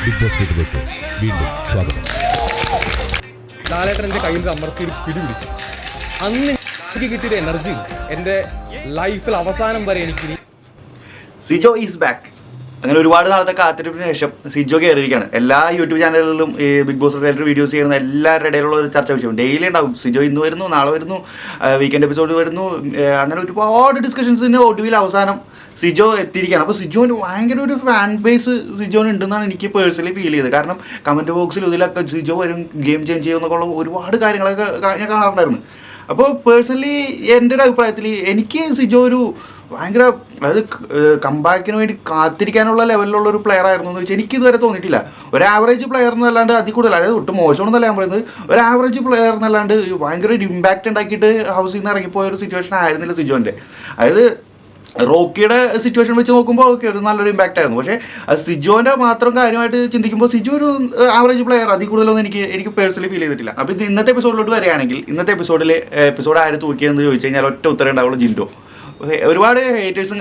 Big boss വീട്ടിലേക്ക് വീണ്ടും സ്വാഗതം. ലാലേട്ടൻ എൻ്റെ കയ്യിൽ നിന്ന് അമർത്തി പിടിപിടിച്ചു. അന്ന് എനിക്ക് കിട്ടിയൊരു എനർജി എൻ്റെ ലൈഫിൽ അവസാനം വരെ എനിക്ക് സിജോ ഈസ് ബാക്ക്. അങ്ങനെ ഒരുപാട് നാളത്തെ കാത്തിരിപ്പിന് ശേഷം സിജോ കയറിയിരിക്കുകയാണ്. എല്ലാ യൂട്യൂബ് ചാനലുകളിലും ഈ ബിഗ് ബോസ് റിലേറ്റഡ് വീഡിയോസ് ചെയ്യുന്ന എല്ലാവരുടെ ഇടയിലുള്ള ഒരു ചർച്ച വിഷയം ഡെയിലി ഉണ്ടാവും. സിജോ ഇന്ന് വരുന്നു, നാളെ വരുന്നു, വീക്കെൻഡ് എപ്പിസോഡ് വരുന്നു, അങ്ങനെ ഒരുപാട് ഡിസ്കഷൻസിന് ഒടുവിൽ അവസാനം സിജോ എത്തിയിരിക്കുകയാണ്. അപ്പോൾ സിജോന് ഭയങ്കര ഒരു ഫാൻ ബേസ് സിജോന് ഉണ്ടെന്നാണ് എനിക്ക് പേഴ്സണലി ഫീൽ ചെയ്തത്. കാരണം കമൻറ്റ് ബോക്സിൽ ഇതിലൊക്കെ സിജോ വരും, ഗെയിം ചേഞ്ച് ചെയ്യുമെന്നൊക്കെ ഉള്ള ഒരുപാട് കാര്യങ്ങളൊക്കെ ഞാൻ കാണാറുണ്ടായിരുന്നു. അപ്പോൾ പേഴ്സണലി എൻ്റെ ഒരു അഭിപ്രായത്തിൽ എനിക്ക് സിജോ ഒരു ഭയങ്കര അതായത് കംബാക്കിന് വേണ്ടി കാത്തിരിക്കാനുള്ള ലെവലിലുള്ളൊരു പ്ലെയർ ആയിരുന്നു എന്ന് വെച്ചാൽ എനിക്കിതുവരെ തോന്നിയിട്ടില്ല. ഒരു ആവറേജ് പ്ലെയർ എന്നല്ലാണ്ട് അതിൽ കൂടുതൽ, അതായത് ഒട്ടും മോശമാണെന്നല്ല ഞാൻ പറയുന്നത്, ഒരു ആവറേജ് പ്ലെയർ എന്നല്ലാണ്ട് ഭയങ്കര ഒരു ഇമ്പാക്റ്റ് ഉണ്ടാക്കിയിട്ട് ഹൗസിൽ നിന്ന് ഇറങ്ങിപ്പോയ ഒരു സിറ്റുവേഷൻ ആയിരുന്നില്ല സിജോൻ്റെ. അതായത് റോക്കിയുടെ സിറ്റുവേഷൻ വെച്ച് നോക്കുമ്പോൾ ഓക്കെ ഒരു നല്ലൊരു ഇമ്പാക്റ്റ് ആയിരുന്നു. പക്ഷേ സിജോൻ്റെ മാത്രം കാര്യമായിട്ട് ചിന്തിക്കുമ്പോൾ സിജോ ഒരു ആവറേജ് പ്ലെയർ, അതിൽ കൂടുതലൊന്നും എനിക്ക് പേഴ്സണലി ഫീൽ ചെയ്തിട്ടില്ല. അപ്പോൾ ഇത് ഇന്നത്തെ എപ്പിസോഡിലോട്ട് വരികയാണെങ്കിൽ ഇന്നത്തെ എപ്പിസോഡ് ആര് തൂക്കിയെന്ന് ചോദിച്ചു കഴിഞ്ഞാൽ ഒറ്റ ഉത്തരം ഉണ്ടാവുള്ളൂ, ജിൻഡോ. ഒരുപാട് ഹേറ്റേഴ്സും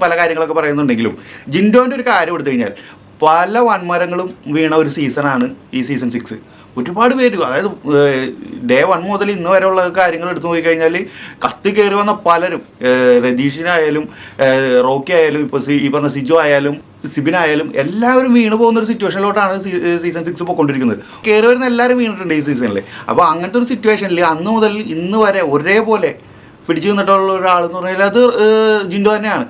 പല കാര്യങ്ങളൊക്കെ പറയുന്നുണ്ടെങ്കിലും ജിൻഡോൻ്റെ ഒരു കാര്യം എടുത്തു കഴിഞ്ഞാൽ പല വൻമരങ്ങളും വീണ ഒരു സീസണാണ് ഈ സീസൺ 6. ഒരുപാട് പേര്, അതായത് ഡേ 1 മുതൽ ഇന്ന് വരെയുള്ള കാര്യങ്ങൾ എടുത്തു നോക്കിക്കഴിഞ്ഞാൽ കത്തി കയറി വന്ന പലരും, രതീഷിനായാലും റോക്കി ആയാലും ഇപ്പോൾ ഈ പറഞ്ഞ സിജോ ആയാലും സിബിനായാലും എല്ലാവരും വീണ് പോകുന്ന ഒരു സിറ്റുവേഷനിലോട്ടാണ് സീസൺ 6 പോയിക്കൊണ്ടിരിക്കുന്നത്. കയറി വരുന്ന എല്ലാവരും വീണിട്ടുണ്ട് ഈ സീസണിൽ. അപ്പോൾ അങ്ങനത്തെ ഒരു സിറ്റുവേഷനിൽ അന്ന് മുതൽ ഇന്ന് വരെ ഒരേപോലെ പിടിച്ചു നിന്നിട്ടുള്ള ഒരാളെന്ന് പറഞ്ഞാൽ അത് ജിൻഡോ തന്നെയാണ്.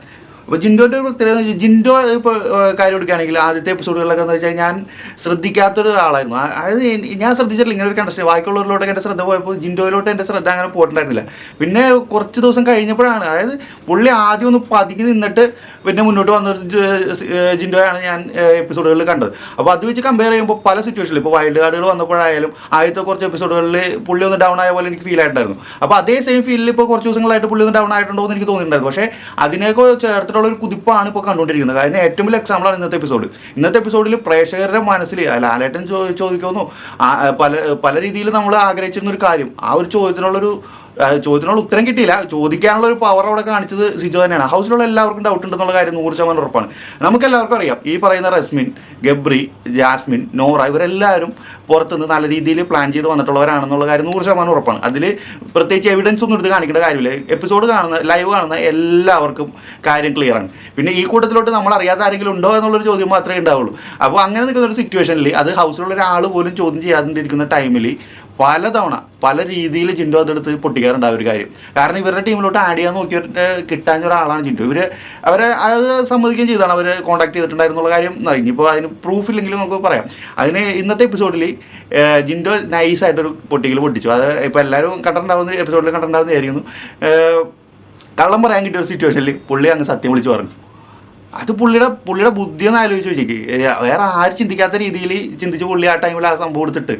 അപ്പോൾ ജിൻഡോൻ്റെ ഒരു പ്രത്യേകത, ജിൻഡോ ഇപ്പോൾ കാര്യം എടുക്കുകയാണെങ്കിൽ ആദ്യത്തെ എപ്പിസോഡുകളിലൊക്കെ എന്ന് വെച്ചാൽ ഞാൻ ശ്രദ്ധിക്കാത്തൊരു ആളായിരുന്നു. അതായത് ഞാൻ ശ്രദ്ധിച്ചിട്ടില്ല ഇങ്ങനെ ഒരു കണ്ടസ്റ്റ്. ബാക്കിയുള്ളവരിലോട്ടൊക്കെ എൻ്റെ ശ്രദ്ധ പോയപ്പോൾ ജിൻഡോയിലോട്ട് എൻ്റെ ശ്രദ്ധ അങ്ങനെ പോയിട്ടുണ്ടായിരുന്നില്ല. പിന്നെ കുറച്ച് ദിവസം കഴിഞ്ഞപ്പോഴാണ്, അതായത് പുള്ളി ആദ്യം ഒന്ന് പതുങ്ങി നിന്നിട്ട് പിന്നെ മുന്നോട്ട് വന്നൊരു ജിൻഡോയാണ് ഞാൻ എപ്പിസോഡുകളിൽ കണ്ടത്. അപ്പോൾ അത് വെച്ച് കമ്പയർ ചെയ്യുമ്പോൾ പല സിറ്റുവേഷനിൽ ഇപ്പോൾ വൈൽഡ് കാർഡുകൾ വന്നപ്പോഴായാലും ആദ്യത്തെ കുറച്ച് എപ്പിസോഡുകളിൽ പുള്ളി ഒന്ന് ഡൗൺ ആയ പോലെ എനിക്ക് ഫീൽ ആയിട്ടുണ്ടായിരുന്നു. അപ്പോൾ അതേ സെയിം ഫീലിൽ ഇപ്പോൾ കുറച്ച് ദിവസങ്ങളായിട്ട് പുള്ളി ഒന്ന് ഡൗൺ ആയിട്ടുണ്ടോ എന്ന് എനിക്ക് തോന്നിയിട്ടുണ്ടായിരുന്നു. പക്ഷേ അതിനൊക്കെ ചേർത്തിട്ടുള്ള ഒരു കുതിപ്പാണ് ഇപ്പോൾ കണ്ടുകൊണ്ടിരിക്കുന്നത്. അതിന് ഏറ്റവും വലിയ എക്സാമ്പിളാണ് ഇന്നത്തെ എപ്പിസോഡ്. ഇന്നത്തെ എപ്പിസോഡിൽ പ്രേക്ഷകരുടെ മനസ്സിൽ ലാലേട്ടൻ ചോദിക്കുന്നു പല രീതിയിൽ നമ്മൾ ആഗ്രഹിച്ചിരുന്ന ഒരു കാര്യം, ആ ഒരു ചോദ്യത്തിനുള്ള ഉത്തരം കിട്ടിയില്ല. ചോദിക്കാനുള്ള ഒരു പവർ അവിടെ കാണിച്ചത് സിജോ തന്നെയാണ്. ഹൗസിലുള്ള എല്ലാവർക്കും ഡൗട്ട് ഉണ്ടെന്നുള്ള കാര്യം 100% ഉറപ്പാണ്. നമുക്കെല്ലാവർക്കും അറിയാം ഈ പറയുന്ന റസ്മിൻ, ഗബ്രി, ജാസ്മിൻ, നോറ ഇവരെല്ലാവരും പുറത്തുനിന്ന് നല്ല രീതിയിൽ പ്ലാൻ ചെയ്ത് വന്നിട്ടുള്ളവരാണെന്നുള്ള കാര്യം 100% ഉറപ്പാണ്. അതിൽ പ്രത്യേകിച്ച് എവിഡൻസ് ഒന്നും എടുത്ത് കാണിക്കേണ്ട കാര്യമില്ല. എപ്പിസോഡ് ലൈവ് കാണുന്ന എല്ലാവർക്കും കാര്യം ക്ലിയർ ആണ്. പിന്നെ ഈ കൂട്ടത്തിലോട്ട് നമ്മൾ അറിയാത്ത ആരെങ്കിലും ഉണ്ടോ എന്നുള്ളൊരു ചോദ്യം മാത്രമേ ഉണ്ടാവുള്ളൂ. അപ്പോൾ അങ്ങനെ നിൽക്കുന്ന ഒരു സിറ്റുവേഷനിൽ അത് ഹൗസിലുള്ള ഒരാൾ പോലും ചോദ്യം ചെയ്യാതിരിക്കുന്ന ടൈമിൽ പലതവണ പല രീതിയിൽ ജിൻഡോ അതെടുത്ത് പൊട്ടിക്കാറുണ്ടാവും ഒരു കാര്യം. കാരണം ഇവരുടെ ടീമിലോട്ട് ആഡ് ചെയ്യാൻ നോക്കിയിട്ട് കിട്ടാൻ ഒരാളാണ് ജിൻഡോ. അവരെ അത് സമ്മതിക്കുകയും ചെയ്താണ്, അവർ കോൺടാക്ട് ചെയ്തിട്ടുണ്ടായിരുന്നുള്ള കാര്യം. ഇനിയിപ്പോൾ അതിന് പ്രൂഫ് ഇല്ലെങ്കിലും നമുക്ക് പറയാം. അതിന് ഇന്നത്തെ എപ്പിസോഡിൽ ജിൻഡോ നൈസായിട്ടൊരു പൊട്ടിച്ചു. അത് ഇപ്പോൾ എല്ലാവരും എപ്പിസോഡിൽ കണ്ടിട്ടുണ്ടാവുന്നതായിരുന്നു. കള്ളം പറയാൻ കിട്ടിയ ഒരു സിറ്റുവേഷനിൽ പുള്ളി അങ്ങ് സത്യം വിളിച്ച് പറഞ്ഞു. അത് പുള്ളിയുടെ ബുദ്ധിയൊന്ന് ആലോചിച്ച് വെച്ചേക്ക്. വേറെ ആരും ചിന്തിക്കാത്ത രീതിയിൽ ചിന്തിച്ച് പുള്ളി ആ ടൈമിൽ ആ സംഭവം എടുത്തിട്ട്,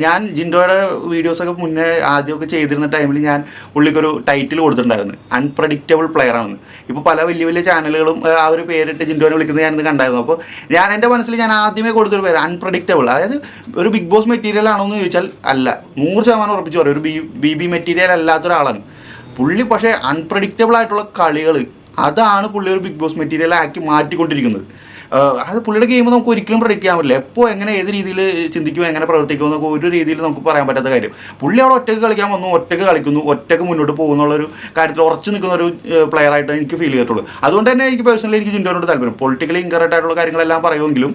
ഞാൻ ജിൻഡോയുടെ വീഡിയോസൊക്കെ മുന്നേ ആദ്യമൊക്കെ ചെയ്തിരുന്ന ടൈമിൽ ഞാൻ പുള്ളിക്കൊരു ടൈറ്റിൽ കൊടുത്തിട്ടുണ്ടായിരുന്നു, അൺപ്രഡിക്റ്റബിൾ പ്ലെയർ ആണെന്ന്. ഇപ്പോൾ പല വലിയ ചാനലുകളും ആ ഒരു പേരിട്ട് ജിൻഡോനെ വിളിക്കുന്നത് ഞാനിത് കണ്ടായിരുന്നു. അപ്പോൾ എൻ്റെ മനസ്സിൽ ഞാൻ ആദ്യമേ കൊടുത്തൊരു പേര് അൺപ്രഡിക്റ്റബിൾ. അതായത് ഒരു ബിഗ് ബോസ് മെറ്റീരിയൽ ആണോ എന്ന് ചോദിച്ചാൽ അല്ല, 100% ഉറപ്പിച്ച് പറയും, ഒരു ബി മെറ്റീരിയൽ അല്ലാത്തൊരാളാണ് പുള്ളി. പക്ഷേ അൺപ്രഡിക്റ്റബിൾ ആയിട്ടുള്ള കളികൾ, അതാണ് പുള്ളി ഒരു ബിഗ് ബോസ് മെറ്റീരിയൽ ആക്കി മാറ്റിക്കൊണ്ടിരിക്കുന്നത്. അത് പുള്ളിയുടെ ഗെയിം നമുക്ക് ഒരിക്കലും പ്രഡിക്റ്റ് ചെയ്യാൻ പറ്റില്ല. എപ്പോൾ എങ്ങനെ ഏത് രീതിയിൽ ചിന്തിക്കുമോ എങ്ങനെ പ്രവർത്തിക്കുമെന്നൊക്കെ ഒരു രീതിയിൽ നമുക്ക് പറയാൻ പറ്റാത്ത കാര്യം. പുള്ളി അവിടെ ഒറ്റയ്ക്ക് കളിക്കാൻ വന്നു, ഒറ്റയ്ക്ക് കളിക്കുന്നു, ഒറ്റയ്ക്ക് മുന്നോട്ട് പോകുന്നുള്ളൊരു കാര്യത്തിൽ ഉറച്ചു നിൽക്കുന്ന ഒരു പ്ലെയർ ആയിട്ട് എനിക്ക് ഫീൽ ചെയ്തിട്ടുള്ളൂ. അതുകൊണ്ട് തന്നെ എനിക്ക് പേഴ്സണലി എനിക്ക് ജിൻഡോനോട് താല്പര്യം. പൊളിറ്റിക്കലി ഇൻകറക്റ്റ് ആയിട്ടുള്ള കാര്യങ്ങളെല്ലാം പറയുമെങ്കിലും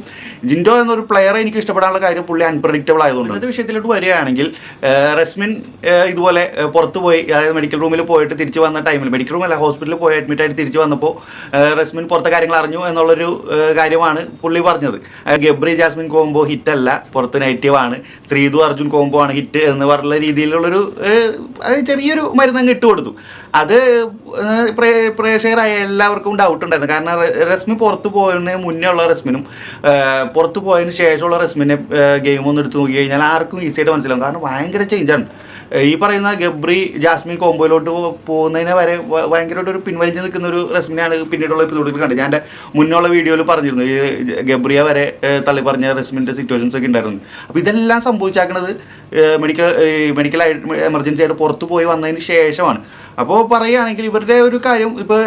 ജിൻഡോ എന്നൊരു പ്ലെയറെ എനിക്ക് ഇഷ്ടപ്പെടാനുള്ള കാര്യം പുള്ളി അൺപ്രഡിക്റ്റബിൾ ആയതുകൊണ്ട്. ഇന്നത്തെ വിഷയത്തിലോട്ട് വരികയാണെങ്കിൽ റസ്മിൻ ഇതുപോലെ പുറത്ത് പോയി, അതായത് മെഡിക്കൽ റൂമിൽ പോയിട്ട് തിരിച്ച് വന്ന ടൈമിൽ, മെഡിക്കൽ റൂമല്ല ഹോസ്പിറ്റലിൽ പോയി അഡ്മിറ്റായിട്ട് തിരിച്ച് വന്നപ്പോൾ റസ്മിൻ പുറത്തെ കാര്യങ്ങൾ അറിഞ്ഞു എന്നുള്ളൊരു കാര്യമാണ് പുള്ളി പറഞ്ഞത്. ഗബ്രി ജാസ്മിൻ കോംബോ ഹിറ്റല്ല, പുറത്ത് നെഗറ്റീവാണ്, ശ്രീതു അർജുൻ കോംബോ ആണ് ഹിറ്റ് എന്ന് പറഞ്ഞ രീതിയിലുള്ളൊരു അത് ചെറിയൊരു മരുന്നങ്ങ് ഇട്ട് കൊടുത്തു. അത് പ്രേക്ഷകരായ എല്ലാവർക്കും ഡൗട്ട് ഉണ്ടായിരുന്നു. കാരണം റസ്മിൻ പുറത്ത് പോയതിന് മുന്നേ ഉള്ള റസ്മിനും പുറത്ത് പോയതിന് ശേഷമുള്ള റസ്മിനെ ഗെയിം ഒന്ന് എടുത്ത് നോക്കി കഴിഞ്ഞാൽ ആർക്കും ഈസിയായിട്ട് മനസ്സിലാവും. കാരണം ഭയങ്കര ചേഞ്ചാണ്. ഈ പറയുന്ന ഗബ്രി ജാസ്മിൻ കോംബോയിലോട്ട് പോകുന്നതിനെ വരെ ഭയങ്കരമായിട്ടൊരു പിൻവലിച്ച് നിൽക്കുന്ന ഒരു റസ്മിനെയാണ് പിന്നീടുള്ള എപ്പിസോഡിൽ കണ്ടത്. ഞാൻ എൻ്റെ മുന്നുള്ള വീഡിയോയിൽ പറഞ്ഞിരുന്നു, ഈ ഗബ്രിയെ വരെ തള്ളി പറഞ്ഞ റസ്മിൻ്റെ സിറ്റുവേഷൻസ് ഒക്കെ ഉണ്ടായിരുന്നു. അപ്പോൾ ഇതെല്ലാം സംഭവിച്ചാക്കുന്നത് മെഡിക്കൽ എമർജൻസി ആയിട്ട് പുറത്ത് പോയി വന്നതിന് ശേഷമാണ്. അപ്പോൾ പറയുകയാണെങ്കിൽ ഇവരുടെ ഒരു കാര്യം ഇപ്പോൾ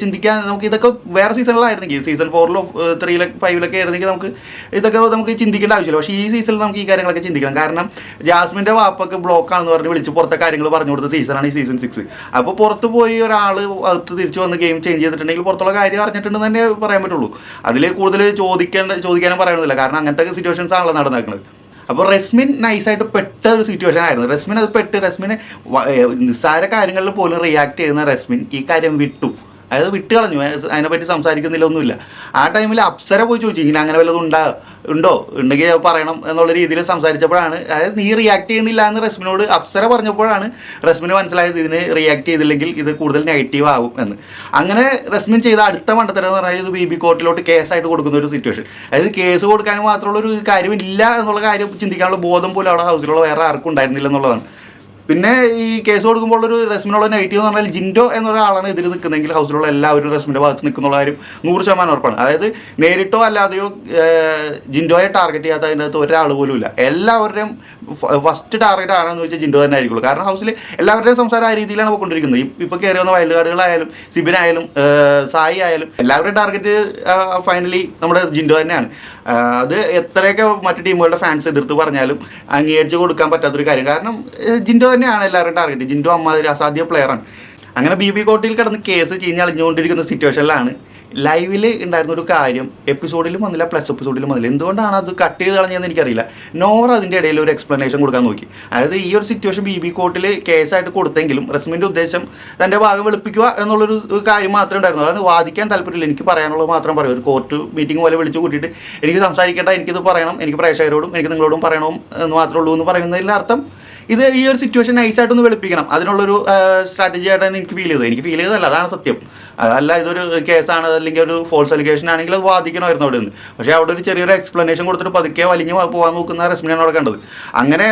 ചിന്തിക്കാൻ നമുക്ക് ഇതൊക്കെ വേറെ സീസണിലായിരുന്നെങ്കിൽ സീസൺ 4-ലോ 3-ലോ 5-ലൊക്കെ ആയിരുന്നെങ്കിൽ നമുക്ക് ചിന്തിക്കേണ്ട ആവശ്യമില്ല. പക്ഷേ ഈ സീസണിൽ നമുക്ക് ഈ കാര്യങ്ങളൊക്കെ ചിന്തിക്കണം. കാരണം ജാസ്മിൻ്റെ വാപ്പൊക്കെ ബ്ലോക്കാണെന്ന് പറഞ്ഞ് വിളിച്ച് പുറത്തെ കാര്യങ്ങൾ പറഞ്ഞു കൊടുത്ത സീസണാണ് ഈ സീസൺ 6. അപ്പോൾ പുറത്ത് പോയി ഒരാൾ അകത്ത് തിരിച്ചു വന്ന് ഗെയിം ചേഞ്ച് ചെയ്തിട്ടുണ്ടെങ്കിൽ പുറത്തുള്ള കാര്യം അറിഞ്ഞിട്ടുണ്ടെന്ന് തന്നെ പറയാൻ പറ്റുള്ളൂ. അതിൽ കൂടുതൽ ചോദിക്കാനും പറയണമെന്നില്ല. കാരണം അങ്ങനത്തെ സിറ്റുവേഷൻസ് ആണല്ലോ നടക്കുന്നത്. അപ്പോൾ റസ്മിൻ നൈസായിട്ട് പെട്ട ഒരു സിറ്റുവേഷൻ ആയിരുന്നു. റസ്മിന് നിസ്സാര കാര്യങ്ങളിൽ പോലും റിയാക്ട് ചെയ്യുന്ന റസ്മിൻ ഈ കാര്യം വിട്ടു. അതായത് വിട്ട് കളഞ്ഞു. അതിനെപ്പറ്റി സംസാരിക്കുന്നില്ല, ഒന്നുമില്ല. ആ ടൈമിൽ അപ്സര പോയി ചോദിച്ചു ഇങ്ങനെ അങ്ങനെ വല്ലതും ഉണ്ടോ ഉണ്ടെങ്കിൽ പറയണം എന്നുള്ള രീതിയിൽ സംസാരിച്ചപ്പോഴാണ്, അതായത് നീ റിയാക്ട് ചെയ്യുന്നില്ല എന്ന് റസ്മിനോട് അപ്സര പറഞ്ഞപ്പോഴാണ് റസ്മിന് മനസ്സിലായത് ഇതിന് റിയാക്ട് ചെയ്തില്ലെങ്കിൽ ഇത് കൂടുതൽ നെഗറ്റീവ് ആകും എന്ന്. അങ്ങനെ റസ്മിൻ ചെയ്ത അടുത്ത മണ്ടത്തരം എന്ന് പറഞ്ഞാൽ ഇത് BB കോർട്ടിലോട്ട് കേസായിട്ട് കൊടുക്കുന്ന ഒരു സിറ്റുവേഷൻ. അതായത് കേസ് കൊടുക്കാൻ മാത്രമുള്ള ഒരു കാര്യമില്ല എന്നുള്ള കാര്യം ചിന്തിക്കാനുള്ള ബോധം പോലും അവിടെ ഹൗസിലുള്ള വേറെ ആർക്കും ഉണ്ടായിരുന്നില്ല എന്നുള്ളതാണ്. പിന്നെ ഈ കേസ് കൊടുക്കുമ്പോൾ ഒരു റസ്മിനുള്ള നെഗറ്റീവ് എന്ന് പറഞ്ഞാൽ ജിൻഡോ എന്നൊരാളാണ് ഇതിൽ നിൽക്കുന്നതെങ്കിൽ ഹൗസിലുള്ള എല്ലാവരും റസ്മിൻ്റെ ഭാഗത്ത് നിൽക്കുന്നുള്ള കാര്യം 100% ഉറപ്പാണ്. അതായത് നേരിട്ടോ അല്ലാതെയോ ജിൻഡോയെ ടാർഗറ്റ് ചെയ്യാത്ത അതിൻ്റെ അകത്ത് ഒരാൾ പോലും ഇല്ല. എല്ലാവരുടെയും ഫസ്റ്റ് ടാർഗറ്റ് ആണെന്ന് ചോദിച്ചാൽ ജിൻഡോ തന്നെ ആയിരിക്കുള്ളൂ. കാരണം ഹൗസിൽ എല്ലാവരുടെയും സംസാരം ആ രീതിയിലാണ് പോയിക്കൊണ്ടിരിക്കുന്നത്. ഇപ്പോൾ കയറി വന്ന വൈൽഡ് കാർഡുകളായാലും സിബിനായാലും സായി ആയാലും എല്ലാവരുടെയും ടാർഗറ്റ് ഫൈനലി നമ്മുടെ ജിൻഡോ തന്നെയാണ്. അത് എത്രയൊക്കെ മറ്റു ടീമുകളുടെ ഫാൻസ് എതിർത്ത് പറഞ്ഞാലും അംഗീകരിച്ച് കൊടുക്കാൻ പറ്റാത്തൊരു കാര്യം. കാരണം ജിൻഡോ തന്നെയാണ് എല്ലാവരുടെയും ടാർഗറ്റ്. ജിൻഡോ അമ്മാതിരി അസാധ്യ പ്ലെയറാണ്. അങ്ങനെ BB കോർട്ടിൽ കിടന്ന് കേസ് ചീഞ്ഞളിഞ്ഞുകൊണ്ടിരിക്കുന്ന സിറ്റുവേഷനിലാണ് ലൈവിൽ ഉണ്ടായിരുന്ന ഒരു കാര്യം എപ്പിസോഡിലും വന്നില്ല, പ്ലസ് എപ്പിസോഡിലും വന്നില്ല. എന്തുകൊണ്ടാണ് അത് കട്ട് ചെയ്ത് കളഞ്ഞതെന്ന് എനിക്കറിയില്ല. നോറ അതിൻ്റെ ഇടയിൽ ഒരു എക്സ്പ്ലനേഷൻ കൊടുക്കാൻ നോക്കി. അതായത് ഈ ഒരു സിറ്റുവേഷൻ BB കോർട്ടിൽ കേസായിട്ട് കൊടുത്തെങ്കിലും റസ്മിൻ്റെ ഉദ്ദേശം തൻ്റെ ഭാഗം വെളുപ്പിക്കുക എന്നുള്ളൊരു കാര്യം മാത്രമേ ഉണ്ടായിരുന്നു. അതായത് വാദിക്കാൻ താല്പര്യമില്ല, എനിക്ക് പറയാനുള്ളത് മാത്രം പറയും. ഒരു കോർട്ട് മീറ്റിംഗ് പോലെ വിളിച്ചു കൂട്ടിയിട്ട് എനിക്ക് സംസാരിക്കേണ്ട, എനിക്കിത് പറയണം, എനിക്ക് പ്രേക്ഷകരോടും എനിക്ക് നിങ്ങളോടും പറയണം എന്ന് മാത്രമേ ഉള്ളൂ എന്ന് പറയുന്നതിൻ്റെ അർത്ഥം ഇത് ഈ ഒരു സിറ്റുവേഷൻ നൈസായിട്ടൊന്ന് വെളുപ്പിക്കണം, അതിനുള്ളൊരു സ്ട്രാറ്റജി ആയിട്ടാണ് എനിക്ക് ഫീൽ ചെയ്തതല്ല, അതാണ് സത്യം. അതല്ല ഇതൊരു കേസാണ് അല്ലെങ്കിൽ ഒരു ഫോൾസ് അലിഗേഷൻ ആണെങ്കിൽ അത് വാദിക്കണമായിരുന്നു അവിടെ നിന്ന്. പക്ഷേ അവിടെ ഒരു ചെറിയൊരു എക്സ്പ്ലനേഷൻ കൊടുത്തിട്ട് പതുക്കെ വലിഞ്ഞ് പോകാൻ നോക്കുന്ന റസ്മിനാണ് അവിടെ കണ്ടത്. അങ്ങനെ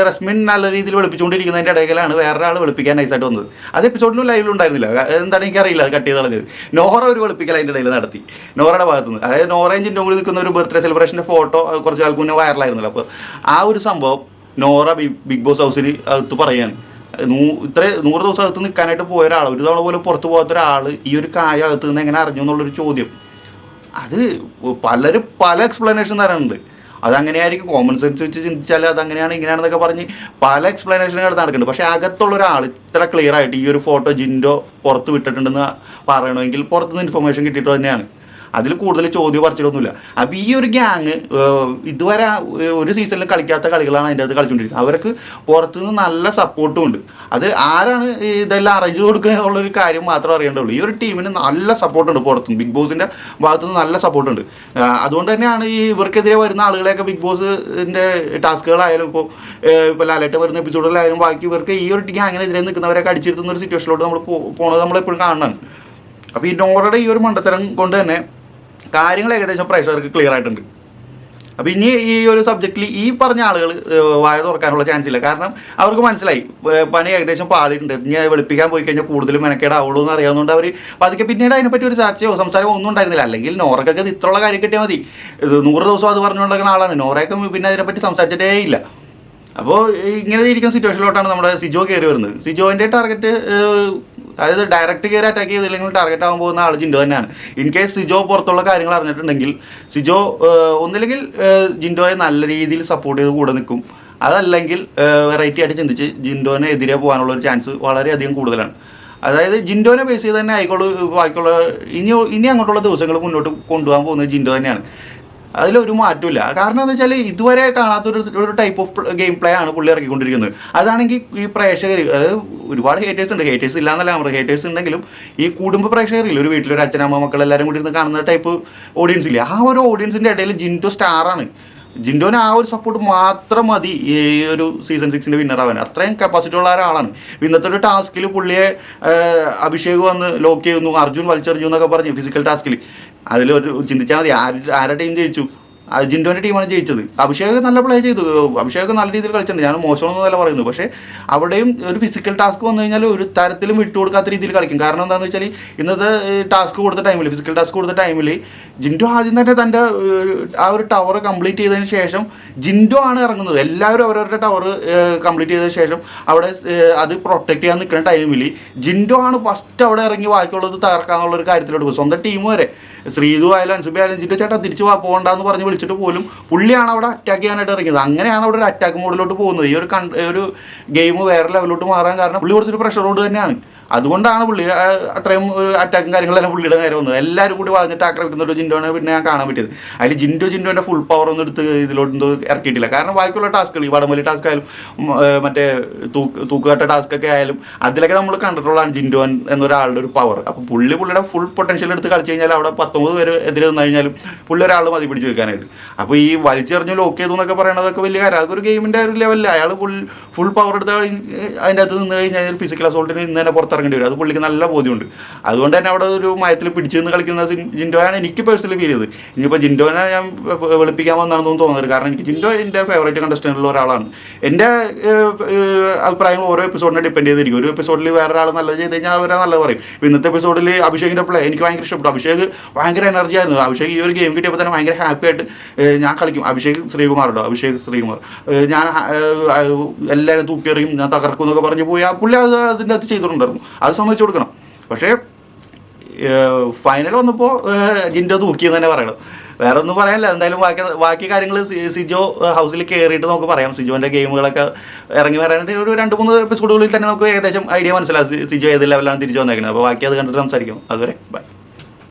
റസ്മിൻ നല്ല രീതിയിൽ വെളുപ്പിച്ചുകൊണ്ടിരിക്കുന്നതിൻ്റെ ഇടയിലാണ് വേറൊരാൾ വെളുപ്പിക്കാൻ നൈസായിട്ട് വന്നത്. അത് എപ്പിസോഡിലും ലൈവിലും ഉണ്ടായിരുന്നില്ല. എന്താണ് എനിക്കറിയില്ല, അത് കട്ട് ചെയ്ത് കളഞ്ഞത്. നോറ ഒരു വെളുപ്പിക്കൽ അതിൻ്റെ ഇടയിൽ നടത്തി നോറയുടെ ഭാഗത്തുനിന്ന്. അതായത് നോറയും ജിൻഡോയും കൂടി നിൽക്കുന്ന ഒരു ബർത്ത്ഡേ സെലിബ്രേഷൻ്റെ ഫോട്ടോ കുറച്ച് ആൾക്ക് മുന്നേ വൈറലായിരുന്നല്ലോ. അപ്പോൾ ആ ഒരു സംഭവം നോറ ബിഗ് ബോസ് ഹൗസിൽ അകത്ത് പറയാണ്. 100 ദിവസം അകത്ത് നിൽക്കാനായിട്ട് പോയ ഒരാൾ, ഒരു തവണ പോലും പുറത്ത് പോകാത്ത ഒരാൾ ഈ ഒരു കാര്യം അകത്ത് നിന്ന് എങ്ങനെ അറിഞ്ഞു എന്നുള്ളൊരു ചോദ്യം. അത് പലരും പല എക്സ്പ്ലനേഷൻ തരാനുണ്ട്. അതങ്ങനെയായിരിക്കും, കോമൺ സെൻസ് വെച്ച് ചിന്തിച്ചാൽ അതങ്ങനെയാണ് ഇങ്ങനെയാണെന്നൊക്കെ പറഞ്ഞ് പല എക്സ്പ്ലനേഷനുകൾ നടക്കുന്നുണ്ട്. പക്ഷേ അകത്തുള്ള ഒരാൾ ഇത്ര ക്ലിയർ ആയിട്ട് ഈ ഒരു ഫോട്ടോ ജിൻഡോ പുറത്ത് വിട്ടിട്ടുണ്ടെന്ന് പറയണമെങ്കിൽ പുറത്തുനിന്ന് ഇൻഫർമേഷൻ കിട്ടിയിട്ട് തന്നെയാണ്. അതിൽ കൂടുതൽ ചോദ്യം പറിച്ചിട്ടൊന്നുമില്ല. അപ്പോൾ ഈ ഒരു ഗ്യാങ് ഇതുവരെ ഒരു സീസണിൽ കളിക്കാത്ത കളികളാണ് അതിൻ്റെ അകത്ത് കളിച്ചുകൊണ്ടിരിക്കുന്നത്. അവർക്ക് പുറത്തുനിന്ന് നല്ല സപ്പോർട്ടും ഉണ്ട്. അത് ആരാണ് ഇതെല്ലാം അറേഞ്ച് കൊടുക്കുക എന്നുള്ളൊരു കാര്യം മാത്രം അറിയേണ്ടതുള്ളൂ. ഈ ഒരു ടീമിന് നല്ല സപ്പോർട്ടുണ്ട് പുറത്തുനിന്ന്, ബിഗ് ബോസിൻ്റെ ഭാഗത്തുനിന്ന് നല്ല സപ്പോർട്ടുണ്ട്. അതുകൊണ്ട് തന്നെയാണ് ഈ ഇവർക്കെതിരെ വരുന്ന ആളുകളെയൊക്കെ ബിഗ് ബോസിൻ്റെ ടാസ്കുകളായാലും ഇപ്പോൾ ലാലേട്ടൻ വരുന്ന എപ്പിസോഡിലായാലും ബാക്കി ഇവർക്ക് ഈ ഒരു ഗ്യാങ്ങിനെതിരെ നിൽക്കുന്നവരൊക്കെ അടിച്ചിരുത്തുന്ന ഒരു സിറ്റുവേഷനിലോട്ട് നമ്മൾ പോണത് നമ്മളെപ്പോഴും കാണണം. അപ്പോൾ ഈ നോറയുടെ ഈ ഒരു മണ്ടത്തരം കൊണ്ട് തന്നെ കാര്യങ്ങൾ ഏകദേശം പ്രേക്ഷകർക്ക് ക്ലിയർ ആയിട്ടുണ്ട്. അപ്പോൾ ഇനി ഈ ഒരു സബ്ജക്റ്റിൽ ഈ പറഞ്ഞ ആളുകൾ വായ തുറക്കാനുള്ള ചാൻസ് ഇല്ല. കാരണം അവർക്ക് മനസ്സിലായി പണി ഏകദേശം പാളിയിട്ടുണ്ട്. ഇനി വെളുപ്പിക്കാൻ പോയി കഴിഞ്ഞാൽ കൂടുതലും മെനക്കേടാവുള്ളൂ എന്ന് അറിയാവുന്നതുകൊണ്ട് അവർ പതുക്കെ പിന്നീട് അതിനെപ്പറ്റി ഒരു ചർച്ചയോ സംസാരമോ ഒന്നും ഉണ്ടായിരുന്നില്ല. അല്ലെങ്കിൽ നോറയ്ക്കൊക്കെ ഇത്രയുള്ള കാര്യം കിട്ടിയാൽ മതി. 100 ദിവസം അത് പറഞ്ഞുകൊണ്ടിരിക്കുന്ന ആളാണ്. നോറയൊക്കെ പിന്നെ അതിനെപ്പറ്റി സംസാരിച്ചിട്ടേ ഇല്ല. അപ്പോൾ ഇങ്ങനെ ഇരിക്കുന്ന സിറ്റുവേഷനിലോട്ടാണ് നമ്മുടെ സിജോ കയറി വരുന്നത്. സിജോൻ്റെ ടാർഗറ്റ്, അതായത് ഡയറക്റ്റ് കയറി അറ്റാക്ക് ചെയ്തില്ലെങ്കിൽ ടാർഗറ്റ് ആകാൻ പോകുന്ന ആൾ ജിൻഡോ തന്നെയാണ്. ഇൻ കേസ് സിജോ പുറത്തുള്ള കാര്യങ്ങൾ അറിഞ്ഞിട്ടുണ്ടെങ്കിൽ സിജോ ഒന്നില്ലെങ്കിൽ ജിൻഡോയെ നല്ല രീതിയിൽ സപ്പോർട്ട് ചെയ്ത് കൂടെ നിൽക്കും, അതല്ലെങ്കിൽ വെറൈറ്റി ആയിട്ട് ചിന്തിച്ച് ജിൻഡോനെ എതിരെ പോകാനുള്ള ഒരു ചാൻസ് വളരെയധികം കൂടുതലാണ്. അതായത് ജിൻഡോനെ ബേസ് ചെയ്ത് തന്നെ ആയിക്കോളൂ ബാക്കിയുള്ള ഇനി അങ്ങോട്ടുള്ള ദിവസങ്ങൾ മുന്നോട്ട് കൊണ്ടുപോകാൻ പോകുന്നത് ജിൻഡോ തന്നെയാണ്. അതിലൊരു മാറ്റമില്ല. കാരണം എന്ന് വെച്ചാൽ ഇതുവരെ കാണാത്തൊരു ടൈപ്പ് ഓഫ് ഗെയിം പ്ലേ ആണ് പുള്ളി ഇറക്കിക്കൊണ്ടിരിക്കുന്നത്. അതാണെങ്കിൽ ഈ പ്രേക്ഷകർ, അതായത് ഒരുപാട് ഹേറ്റേഴ്സ് ഉണ്ട്, ഹേറ്റേഴ്സ് ഇല്ലാന്നല്ല നമ്മൾ, ഹേറ്റേഴ്സ് ഉണ്ടെങ്കിലും ഈ കുടുംബ പ്രേക്ഷകരില്ല, ഒരു വീട്ടിലൊരു അച്ഛനമ്മ മക്കളെല്ലാവരും കൂടി ഇരുന്ന് കാണുന്ന ടൈപ്പ് ഓഡിയൻസ് ഇല്ല. ആ ഒരു ഓഡിയൻസിൻ്റെ ഇടയിൽ ജിൻഡോ സ്റ്റാറാണ്. ജിൻഡോന് ആ ഒരു സപ്പോർട്ട് മാത്രം മതി ഈ ഒരു സീസൺ 6 വിന്നറാവാൻ. അത്രയും കപ്പാസിറ്റി ഉള്ള ഒരാളാണ്. ഇന്നത്തെ ഒരു ടാസ്കിൽ പുള്ളിയെ അഭിഷേക് വന്ന് ലോക്ക് ചെയ്യുന്നു, അർജുൻ വലിച്ചെറിഞ്ഞു എന്നൊക്കെ പറഞ്ഞ് ഫിസിക്കൽ ടാസ്കിൽ അതിലൊരു ചിന്തിച്ചാൽ മതി ആരുടെ ടീം ജയിച്ചു. ജിൻഡോൻ്റെ ടീമാണ് ജയിച്ചത്. അഭിഷേക് നല്ല പ്ലേ ചെയ്തു, അഭിഷേക് നല്ല രീതിയിൽ കളിച്ചിട്ടുണ്ട്, ഞാൻ മോശമൊന്നുമല്ല പറയുന്നത്. പക്ഷേ അവിടെയും ഒരു ഫിസിക്കൽ ടാസ്ക് വന്നു കഴിഞ്ഞാൽ ഒരു തരത്തിലും വിട്ടുകൊടുക്കാത്ത രീതിയിൽ കളിക്കും. കാരണം എന്താണെന്ന് വെച്ചാൽ ഇന്നത്തെ ടാസ്ക് കൊടുത്ത ടൈമിൽ, ഫിസിക്കൽ ടാസ്ക് കൊടുത്ത ടൈമിൽ ജിൻഡോ ആദ്യം തന്നെ തൻ്റെ ആ ഒരു ടവർ കംപ്ലീറ്റ് ചെയ്തതിന് ശേഷം ജിൻഡോ ആണ് ഇറങ്ങുന്നത്. എല്ലാവരും അവരവരുടെ ടവർ കംപ്ലീറ്റ് ചെയ്തതിന് ശേഷം അവിടെ അത് പ്രൊട്ടക്ട് ചെയ്യാൻ നിൽക്കുന്ന ടൈമിൽ ജിൻഡോ ആണ് ഫസ്റ്റ് അവിടെ ഇറങ്ങി ബാക്കിയുള്ളത് തകർക്കാന്നുള്ളൊരു കാര്യത്തിലോട്ട് പോകും. സ്വന്തം ടീം വരെ ശ്രീതു ആയാലും അൻസുബി ആയാലും ജിൻഡോ ചേട്ടാ തിരിച്ച് പോകണ്ടെന്ന് പറഞ്ഞ് വിളിച്ചിട്ട് പോലും പുള്ളിയാണ് അവിടെ അറ്റാക്ക് ചെയ്യാനായിട്ട് ഇറങ്ങിയത്. അങ്ങനെയാണ് അവിടെ ഒരു അറ്റാക്ക് മോഡിലോട്ട് പോകുന്നത്. ഈ ഒരു ഗെയിം വേറെ ലെവലിലോട്ട് മാറാൻ കാരണം പുള്ളി കൊടുത്തൊരു പ്രഷർ കൊണ്ട് തന്നെയാണ്. അതുകൊണ്ടാണ് പുള്ളി അത്രയും അറ്റാക്കും കാര്യങ്ങളെല്ലാം പുള്ളിയുടെ നേരെ വന്നത്. എല്ലാവരും കൂടി വളഞ്ഞിട്ട് ആക്രമിക്കുന്ന ഒരു ജിൻഡോനെ പിന്നെ ഞാൻ കാണാൻ പറ്റിയത്. അതിൽ ജിൻഡോൻ്റെ ഫുൾ പവർ ഒന്നും എടുത്ത് ഇതിലോട്ടൊന്നും ഇറക്കിയിട്ടില്ല. കാരണം ബാക്കിയുള്ള ടാസ്കുകൾ, ഈ വടംവലി ടാസ്ക് ആയാലും മറ്റേ തൂക്കുകെട്ട ടാസ്കൊക്കെ ആയാലും അതിലൊക്കെ നമ്മൾ കണ്ടിട്ടുള്ളതാണ് ജിൻഡോൻ എന്നൊരാളുടെ ഒരു പവർ. അപ്പോൾ പുള്ളിയുടെ ഫുൾ പൊട്ടൻഷ്യൽ എടുത്ത് കളിച്ച് കഴിഞ്ഞാൽ അവിടെ 19 പേര് എതിരെ നിന്ന് കഴിഞ്ഞാലും പുള്ളി ഒരാൾ മതി പിടിച്ച് വെക്കാനായിട്ട്. അപ്പോൾ ഈ വലിച്ചെറിഞ്ഞ് ലോക്ക് ചെയ്തു എന്നൊക്കെ പറയണതൊക്കെ വലിയ കാര്യം. അതൊരു ഗെയിമിൻ്റെ ഒരു ലെവലിൽ അയാൾ ഫുൾ പവർ എടുത്ത് അതിൻ്റെ അകത്ത് നിന്ന് കഴിഞ്ഞാൽ ഫിസിക്കൽ അസോൾട്ടിന് ഇന്ന് തന്നെ പുറത്തിറങ്ങേണ്ടി വരും. അത് പുള്ളിക്ക് നല്ല ബോധ്യമുണ്ട്. അതുകൊണ്ട് തന്നെ അവിടെ ഒരു മയത്തിൽ പിടിച്ചു നിന്ന് കളിക്കുന്ന ജിൻഡോയാണ് എനിക്ക് പേഴ്സണലി ഫീൽ ചെയ്തത്. ഇനിയിപ്പോൾ ജിൻഡോനെ ഞാൻ വെളുപ്പിക്കാൻ വന്നാണെന്നൊന്നും തോന്നുന്നത്. കാരണം എനിക്ക് ജിൻഡോ എൻ്റെ ഫേവറേറ്റ് കണ്ടസ്റ്റൻ്റിലുള്ള ഒരാളാണ്. എൻ്റെ അഭിപ്രായങ്ങൾ ഓരോ എപ്പിസോഡിനെ ഡിപ്പെൻഡ് ചെയ്തിരിക്കും. ഒരു എപ്പിസോഡിൽ വേറെ ഒരാൾ നല്ലത് ചെയ്ത് കഴിഞ്ഞാൽ അവരെ നല്ലത് പറയും. ഇപ്പോൾ ഇന്നത്തെ എപ്പിസോഡിൽ അഭിഷേകിൻ്റെ പ്ലേ എനിക്ക് ഭയങ്കര ഇഷ്ടപ്പെട്ടു. അഭിഷേക് ഭയങ്കര എനർജി ആയിരുന്നു. അഭിഷേക് ഈ ഒരു ഗെയിം കിട്ടിയപ്പോൾ തന്നെ ഭയങ്കര ഹാപ്പി ആയിട്ട് ഞാൻ കളിക്കും. അഭിഷേക് ശ്രീകുമാർ ഞാൻ എല്ലാവരും തൂക്കിയെറിയും, ഞാൻ തകർക്കും എന്നൊക്കെ പറഞ്ഞ് പോയി ആ പുള്ളി അതിൻ്റെ അകത്ത് ചെയ്തിട്ടുണ്ടായിരുന്നു. അത് സമ്മതിച്ചു കൊടുക്കണം. പക്ഷേ ഫൈനൽ വന്നപ്പോൾ ജിൻഡോ തൂക്കിയെന്ന് തന്നെ പറയണം. വേറെ ഒന്നും പറയാനില്ല. എന്തായാലും ബാക്കി കാര്യങ്ങൾ സിജോ ഹൗസിൽ കയറിയിട്ട് നമുക്ക് പറയാം. സിജോൻ്റെ ഗെയിമുകളൊക്കെ ഇറങ്ങി വരാനായിട്ട് ഒരു 2-3 എപ്പിസോഡുകളിൽ തന്നെ നമുക്ക് ഏകദേശം ഐഡിയ മനസ്സിലാവും സിജോ ഏത് ലെവലാണ് തിരിച്ചു വന്നേക്കുന്നത്. അപ്പോൾ ബാക്കി അത് കണ്ടിട്ട് സംസാരിക്കും. അതുവരെ ബൈ.